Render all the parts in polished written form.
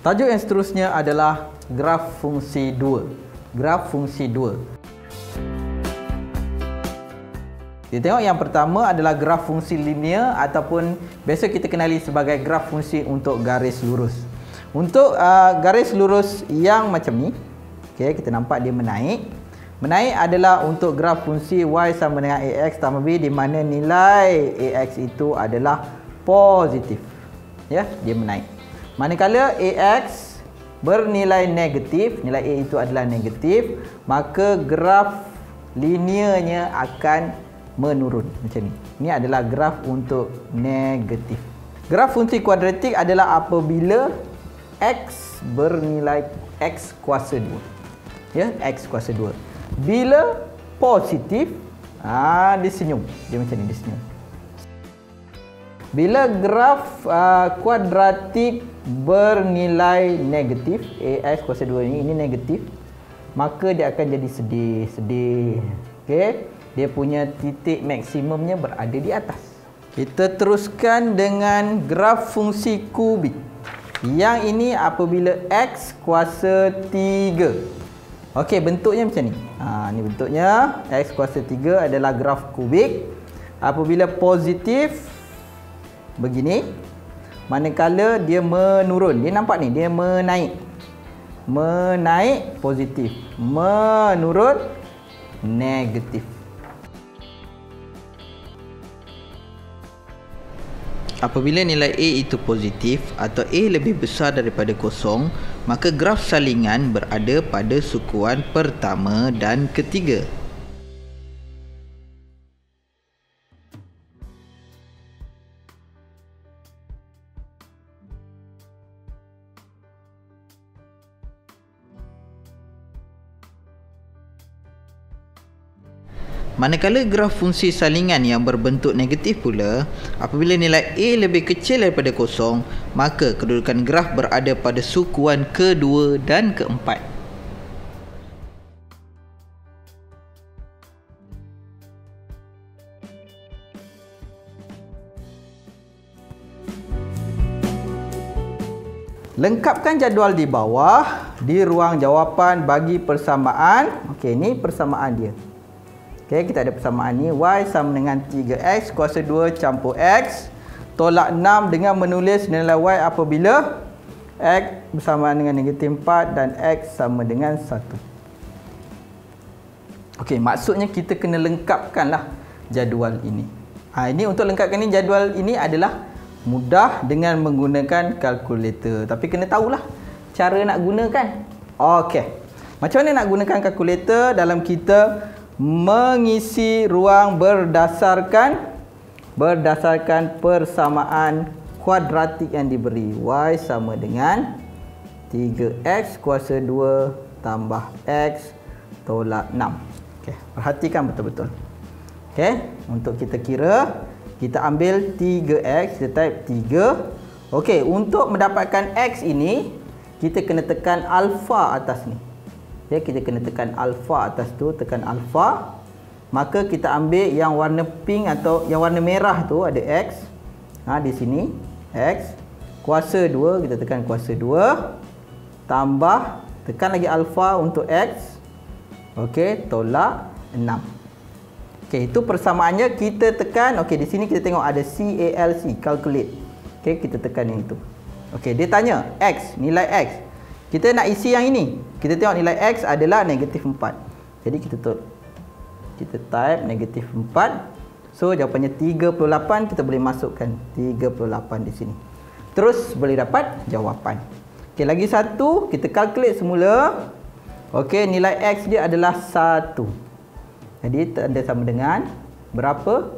Tajuk yang seterusnya adalah graf fungsi 2. Graf fungsi 2. Kita tengok yang pertama adalah graf fungsi linear ataupun biasa kita kenali sebagai graf fungsi untuk garis lurus. Untuk garis lurus yang macam ni, okay, kita nampak dia menaik. Menaik adalah untuk graf fungsi y sama dengan ax tambah b, di mana nilai ax itu adalah positif. Ya, dia menaik. Manakala ax bernilai negatif, nilai a itu adalah negatif, maka graf linearnya akan menurun macam ni. Ini adalah graf untuk negatif. Graf fungsi kuadratik adalah apabila x bernilai x kuasa 2. Ya, x kuasa 2. Bila positif, dia senyum. Dia macam ni, dia senyum. Bila graf kuadratik bernilai negatif, ax kuasa 2 ini negatif, maka dia akan jadi sedih. Okey, dia punya titik maksimumnya berada di atas. Kita teruskan dengan graf fungsi kubik. Yang ini apabila x kuasa 3. Okey, bentuknya macam ni. Ni bentuknya x kuasa 3 adalah graf kubik. Apabila positif begini, manakala dia menurun, dia nampak ni, dia menaik. Menaik positif, menurun negatif. Apabila nilai A itu positif atau A lebih besar daripada kosong, maka graf salingan berada pada sukuan pertama dan ketiga. Manakala graf fungsi salingan yang berbentuk negatif pula, apabila nilai A lebih kecil daripada kosong, maka kedudukan graf berada pada sukuan kedua dan keempat. Lengkapkan jadual di bawah di ruang jawapan bagi persamaan. Okey, ni persamaan dia. Okay, kita ada persamaan ni, y sama dengan 3x kuasa 2 campur x tolak 6 dengan menulis nilai y apabila x bersamaan dengan negatif 4 dan x sama dengan 1. Okey, maksudnya kita kena lengkapkanlah jadual ini. Ini untuk lengkapkan ni, jadual ini adalah mudah dengan menggunakan kalkulator. Tapi kena tahulah cara nak gunakan. Okey, macam mana nak gunakan kalkulator dalam kita mengisi ruang berdasarkan persamaan kuadratik yang diberi. Y sama dengan 3x kuasa 2 tambah x tolak 6. Okey, perhatikan betul-betul. Okey, untuk kita kira, kita ambil 3x, kita type 3. Okey, untuk mendapatkan x ini, kita kena tekan alfa atas ni. Ya, kita kena tekan alfa atas tu, tekan alfa. Maka kita ambil yang warna pink atau yang warna merah tu ada x. Di sini x kuasa 2, kita tekan kuasa 2 tambah tekan lagi alfa untuk x. Okey, tolak 6. Okey, itu persamaannya kita tekan. Okey, di sini kita tengok ada CALC, calculate. Okey, kita tekan yang itu. Okey, dia tanya x, nilai x. Kita nak isi yang ini. Kita tengok nilai x adalah negatif 4. Jadi kita type negatif 4. So jawapannya 38. Kita boleh masukkan 38 di sini. Terus boleh dapat jawapan. Okey, lagi satu, kita calculate semula. Okey, nilai x dia adalah 1. Jadi tanda sama dengan berapa?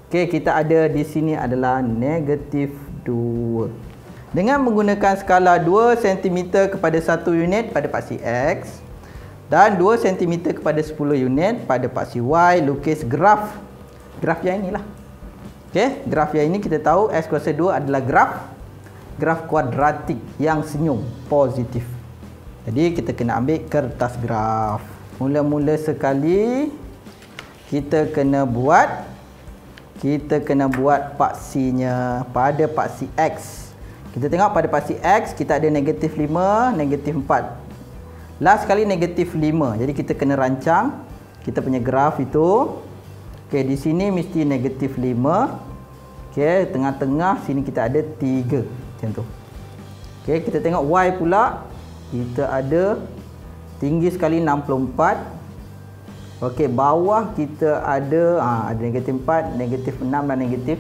Okey, kita ada di sini adalah negatif 2. Dengan menggunakan skala 2 cm kepada 1 unit pada paksi X dan 2 cm kepada 10 unit pada paksi Y, lukis graf yang inilah. Okey, graf yang ini kita tahu X kuasa 2 adalah graf kuadratik yang senyum, positif. Jadi kita kena ambil kertas graf. Mula-mula sekali kita kena buat paksinya pada paksi X. Kita tengok pada paksi X, kita ada negatif 5, negatif 4. Last sekali negatif 5. Jadi kita kena rancang kita punya graf itu. Okey, di sini mesti negatif 5. Okey, tengah-tengah sini kita ada 3. Macam tu. Okey, kita tengok Y pula. Kita ada tinggi sekali 64. Okey, bawah kita ada negatif 4, negatif 6 dan negatif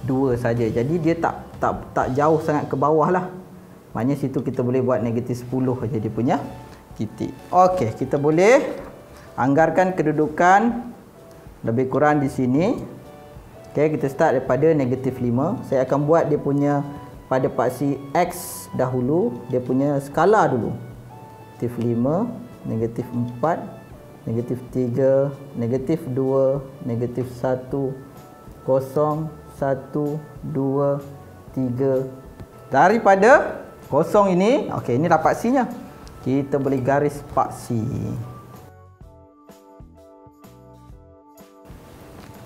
2 saja. Jadi dia tak jauh sangat ke bawah lah. Maknanya situ kita boleh buat negatif 10 saja dia punya titik. Okey, kita boleh anggarkan kedudukan lebih kurang di sini. Okey, kita start daripada negatif 5. Saya akan buat dia punya pada paksi X dahulu. Dia punya skala dulu. Negatif 5, negatif 4, negatif 3, negatif 2, negatif 1, 0, 1, 2, 3. Daripada kosong ini, okey, inilah paksinya. Kita boleh garis paksi.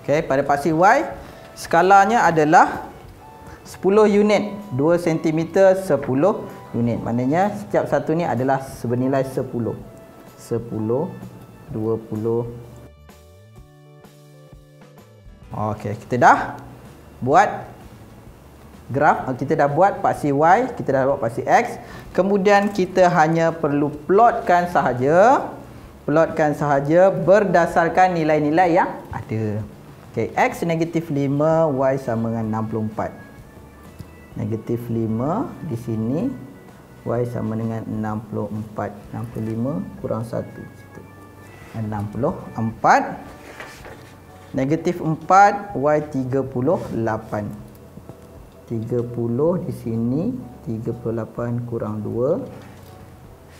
Okey, pada paksi Y, skalanya adalah 10 unit, 2 cm 10 unit. Maknanya setiap satu ni adalah bernilai 10. 10, 20. Okey, kita dah buat graf, kita dah buat paksi Y, kita dah buat paksi X. Kemudian kita hanya perlu plotkan sahaja. Plotkan sahaja berdasarkan nilai-nilai yang ada. Okey, X negatif 5, Y sama dengan 64. Negatif 5 di sini, Y sama dengan 64. 65 kurang 1. 64. Negatif 4, Y 38. 30 di sini, 38 kurang 2.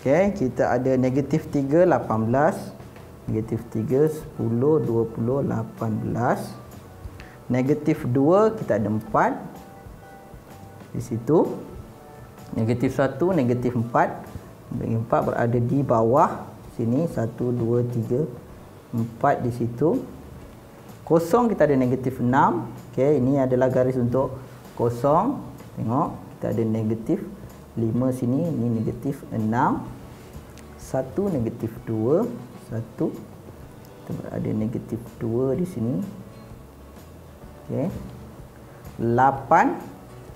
Okey, kita ada negatif 3, 18. Negatif 3, 10, 20, 18. Negatif 2, kita ada 4. Di situ. Negatif 1, negatif 4. Negatif 4 berada di bawah. Sini 1, 2, 3, 4 di situ. Kosong kita ada negatif 6. Okey, ini adalah garis untuk kosong. Tengok, kita ada negatif 5 sini, ini negatif 6. 1 negatif 2, 1. Kita berada negatif 2 di sini. Okey. 8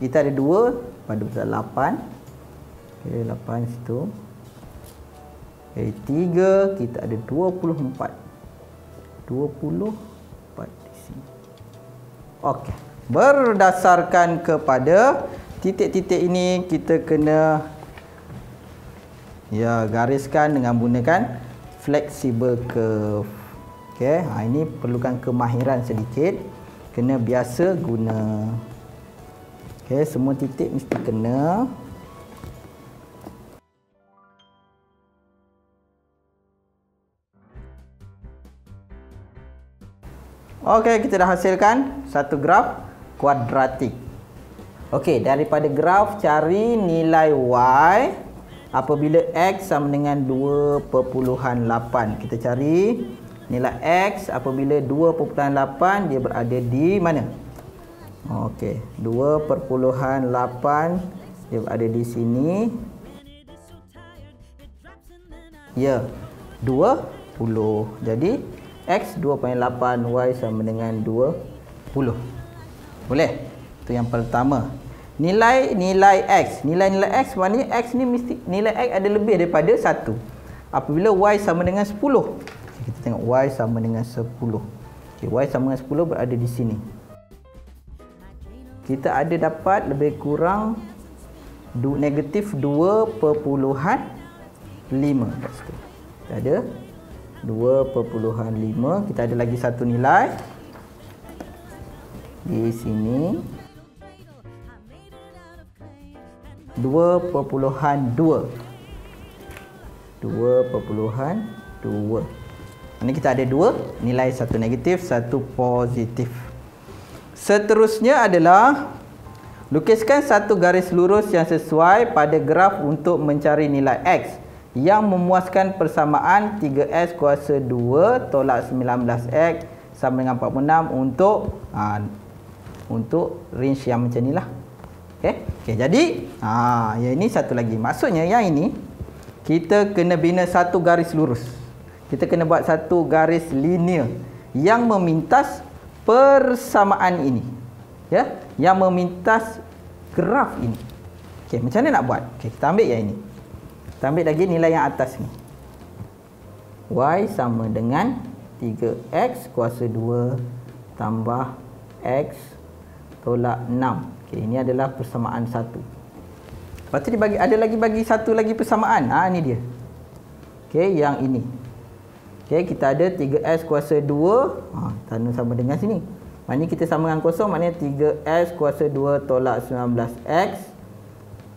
kita ada 2 pada besar 8. Okey, 8 situ. Okay, 3 kita ada 24. 24 di sini. Okey. Berdasarkan kepada titik-titik ini kita kena gariskan dengan menggunakan flexible curve. Okey, ini perlukan kemahiran sedikit. Kena biasa guna. Okey, semua titik mesti kena. Okey, kita dah hasilkan satu graf kuadratik. Okey, daripada graf cari nilai Y apabila X sama dengan 2.8. Kita cari nilai X apabila 2.8 dia berada di mana? Okey, 2.8 dia berada di sini. Ya, 20. Jadi X 2.8, Y sama dengan 20. Boleh? Itu yang pertama. Nilai X. Nilai X maknanya X ni mesti nilai X ada lebih daripada 1. Apabila Y sama dengan 10. Okay, kita tengok Y sama dengan 10. Okay, Y sama dengan 10 berada di sini. Kita ada dapat lebih kurang negatif 2.5 kat situ. Kita ada 2.5. Kita ada lagi satu nilai di sini 2.2. 2.2. Ini kita ada dua nilai, satu negatif, satu positif. Seterusnya adalah lukiskan satu garis lurus yang sesuai pada graf untuk mencari nilai X yang memuaskan persamaan 3x kuasa 2 tolak 19x sama dengan 46 untuk range yang macam ni lah. Okey, jadi yang ini satu lagi. Maksudnya yang ini kita kena bina satu garis lurus. Kita kena buat satu garis linear yang memintas persamaan ini. Ya, yang memintas graf ini. Okey, macam mana nak buat? Okey, kita ambil yang ini. Kita ambil lagi nilai yang atas ni. Y sama dengan 3x kuasa 2 tambah x tolak 6. Okey, ini adalah persamaan 1. Lepas tu ada lagi bagi satu lagi persamaan. Ni dia. Okey, yang ini. Okey, kita ada 3x kuasa 2. Tanda sama dengan sini. Maknanya kita sama dengan kosong, maknanya 3x kuasa 2 tolak 19x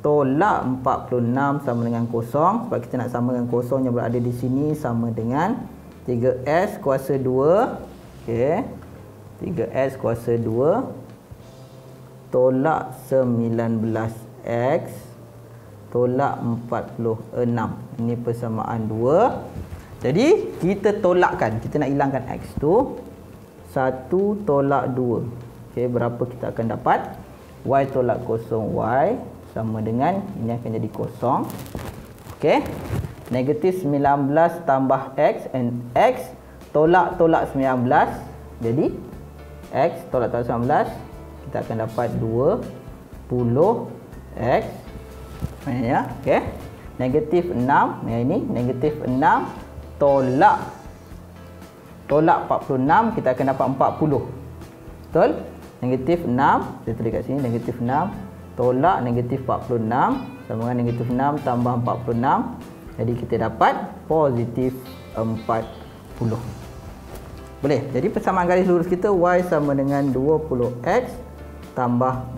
tolak 46 sama dengan kosong. Sebab kita nak sama dengan kosong yang berada di sini sama dengan 3x kuasa 2. Okey. 3x kuasa 2 tolak 19x tolak 46. Ini persamaan 2. Jadi kita tolakkan. Kita nak hilangkan x tu. 1 tolak 2. Okey, berapa kita akan dapat? Y tolak kosong y sama dengan, ini akan jadi kosong. Okey. Negatif 19 tambah x, and x tolak 19. Jadi x tolak 19, kita akan dapat 20x. Ya, okey. Negatif 6, yang ini negatif 6 tolak 46, kita akan dapat 40. Betul? Negatif 6, saya tulis kat sini, negatif 6 tolak negatif 46 sama dengan negatif 6 tambah 46. Jadi kita dapat positif 40. Boleh? Jadi persamaan garis lurus kita y sama dengan 20x tambah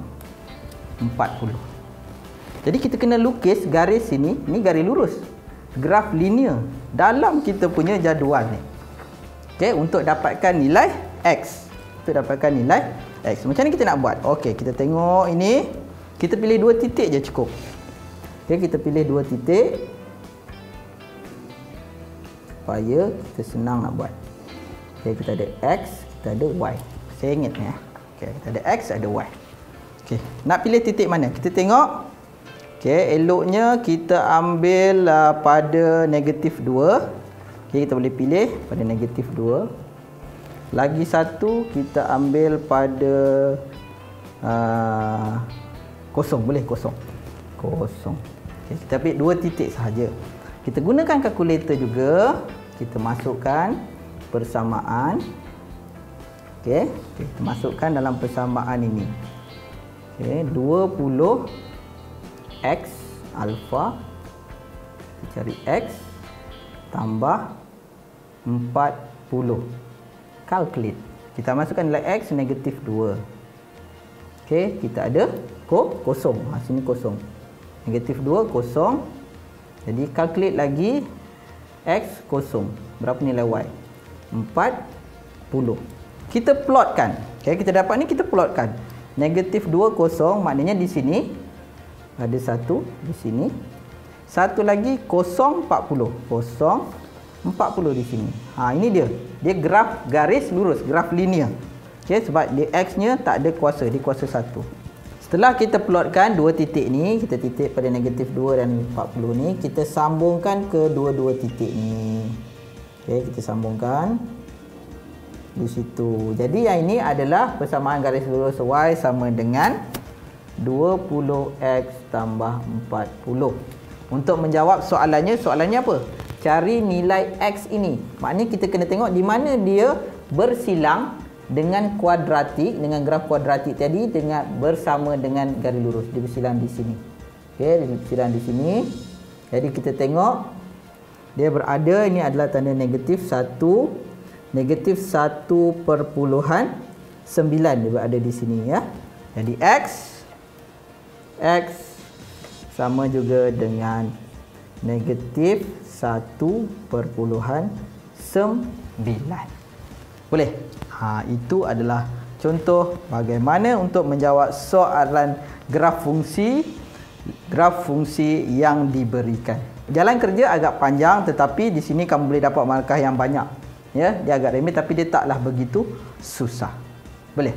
40. Jadi kita kena lukis garis sini, ni garis lurus, graf linear dalam kita punya jadual ni. Okey, untuk dapatkan nilai x. Untuk dapatkan nilai x. Macam mana kita nak buat? Okey, kita tengok ini. Kita pilih 2 titik je cukup. Okey, kita pilih 2 titik supaya kita senang nak buat. Okey, kita ada x, kita ada y. Saya ingat ya. Okey, kita ada x, ada y. Okey, nak pilih titik mana? Kita tengok. Okey, eloknya kita ambil pada negatif 2. Okey, kita boleh pilih pada negatif 2. Lagi satu kita ambil pada kosong. Boleh kosong. Okey, kita ambil 2 titik sahaja. Kita gunakan kalkulator juga. Kita masukkan persamaan. Okey, kita masukkan dalam persamaan ini. Okey, 20x alfa. Kita cari x tambah 40. Calculate. Kita masukkan nilai x negatif 2. Okey, kita ada kosong. Sini kosong. Negatif 2 kosong. Jadi calculate lagi x kosong. Berapa nilai y? 40. Kita plotkan. Okey, kita dapat ni kita plotkan. Negatif 2 kosong, maknanya di sini ada satu, di sini. Satu lagi kosong 40. Kosong 40 di sini. Ini dia. Dia graf garis lurus, graf linear. Okey, sebab dia x-nya tak ada kuasa, dia kuasa 1. Setelah kita plotkan 2 titik ni, kita titik pada negatif 2 dan 40 ni, kita sambungkan ke dua-dua titik ni. Okey, kita sambungkan di situ. Jadi yang ini adalah persamaan garis lurus y sama dengan 20x tambah 40. Untuk menjawab soalannya apa? Cari nilai x ini. Maknanya kita kena tengok di mana dia bersilang dengan kuadratik, dengan graf kuadratik tadi dengan bersama dengan garis lurus. Dia bersilang di sini. Okey, dia bersilang di sini. Jadi kita tengok dia berada, ini adalah tanda negatif 1. Negatif 1/9 dia berada di sini ya. Jadi x sama juga dengan negatif 1/9. Boleh? Itu adalah contoh bagaimana untuk menjawab soalan graf fungsi yang diberikan. Jalan kerja agak panjang, tetapi di sini kamu boleh dapat markah yang banyak. Ya, dia agak remeh tapi dia taklah begitu susah. Boleh?